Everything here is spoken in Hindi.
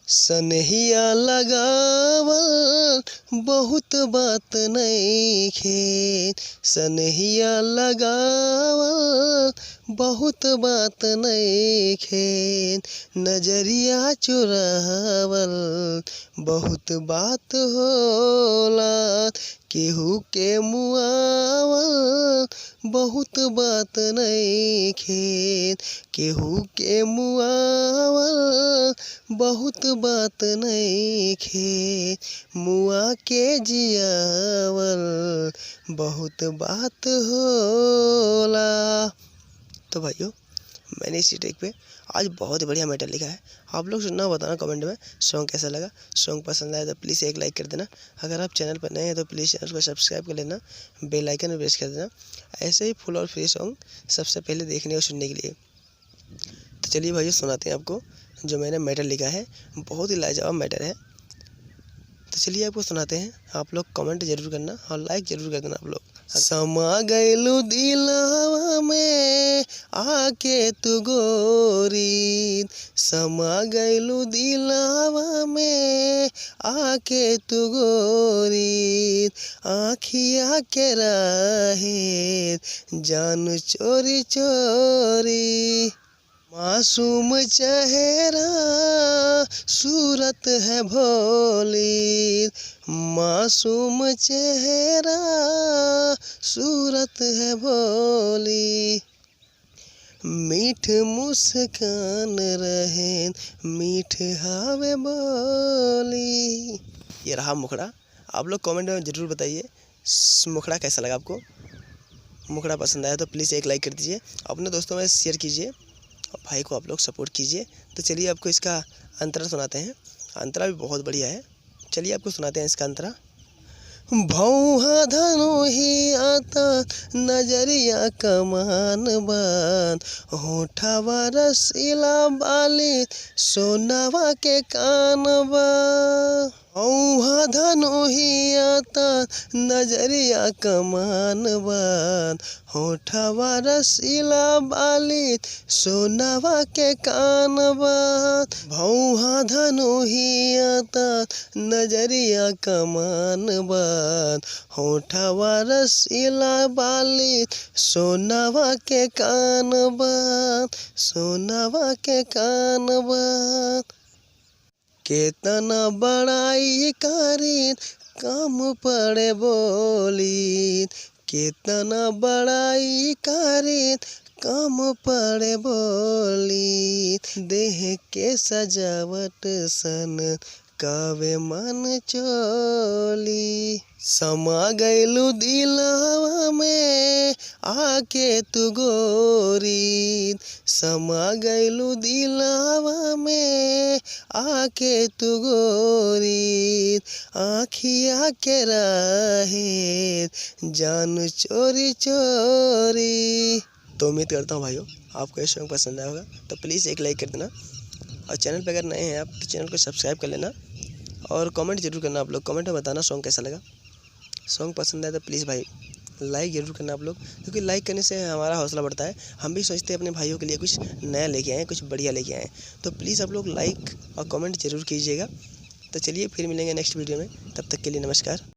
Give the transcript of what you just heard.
सनहिया लगावल बहुत बात नइखे। सनहिया लगावल बहुत बात नइखे। नजरिया चुरावल बहुत बात होला। केहू के मुआवल बहुत बात नइखे। केहू के मुआवल बहुत बात नइखे। मुआ के जियावल बहुत बात होला। तो भाइयों, मैंने इसी ट्रैक पे आज बहुत ही बढ़िया मैटर लिखा है। आप लोग सुनना, बताना कमेंट में सॉन्ग कैसा लगा। सॉन्ग पसंद आया तो प्लीज़ एक लाइक कर देना। अगर आप चैनल पर नए हैं तो प्लीज़ चैनल को सब्सक्राइब कर लेना, बेल आइकन में प्रेस कर देना, ऐसे ही फुल और फ्री सॉन्ग सबसे पहले देखने और सुनने के लिए। तो चलिए भाइयों, सुनाते हैं आपको जो मैंने मैटर लिखा है। बहुत ही लाजवाब मैटर है। तो चलिए आपको सुनाते हैं। आप लोग कमेंट जरूर करना और लाइक जरूर कर देना आप लोग। समा गइलू दिलवा में आके तू गोरी। समा गइलू दिलवा में आके तू गोरी। आँखिया के राहे जान चोरी चोरी। मासूम चेहरा सूरत है भोली। मासूम चेहरा सूरत है भोली। मीठ मुस्कान रहे मीठ हावे बोली। ये रहा मुखड़ा। आप लोग कमेंट में ज़रूर बताइए मुखड़ा कैसा लगा आपको। मुखड़ा पसंद आया तो प्लीज़ एक लाइक कर दीजिए, अपने दोस्तों में शेयर कीजिए, भाई को आप लोग सपोर्ट कीजिए। तो चलिए आपको इसका अंतरा सुनाते हैं। अंतरा भी बहुत बढ़िया है। चलिए आपको सुनाते हैं इसका अंतरा। भौहा धनुही आता नजरिया कमान बान। होठवा रसीला बाली सोनावा के कान बा। भौहा धनुही आता नजरिया कमान बान। होठवा रसीला बाली सोनावा के कान बा। भौहा धनुही आता नजरिया कमान बान। होठवा रसीला बाली सोनावा के कान बान। सोनावा के कान बान। केतना बड़ाई करी कम पड़े बोली। केतना बड़ाई करी कम पड़े बोली। देह के सजावट सन कावे मन चोली। समा गइलू दिलवा में आके तू गोरी। समा गइलू दिलवा में आके तू गोरी। आँखिया के राहे जान चोरी चोरी। तो उम्मीद करता हूँ भाइयों आपको ये सॉन्ग पसंद आया होगा। तो प्लीज़ एक लाइक कर देना और चैनल पे अगर नए हैं आप तो चैनल को सब्सक्राइब कर लेना और कमेंट जरूर करना। आप लोग कमेंट में बताना सॉन्ग कैसा लगा। सॉन्ग पसंद आया तो प्लीज़ भाई लाइक ज़रूर करना आप लोग, क्योंकि लाइक करने से हमारा हौसला बढ़ता है। हम भी सोचते हैं अपने भाइयों के लिए कुछ नया लेके आएँ, कुछ बढ़िया लेके आएँ। तो प्लीज़ आप लोग लाइक और कमेंट ज़रूर कीजिएगा। तो चलिए फिर मिलेंगे नेक्स्ट वीडियो में, तब तक के लिए नमस्कार।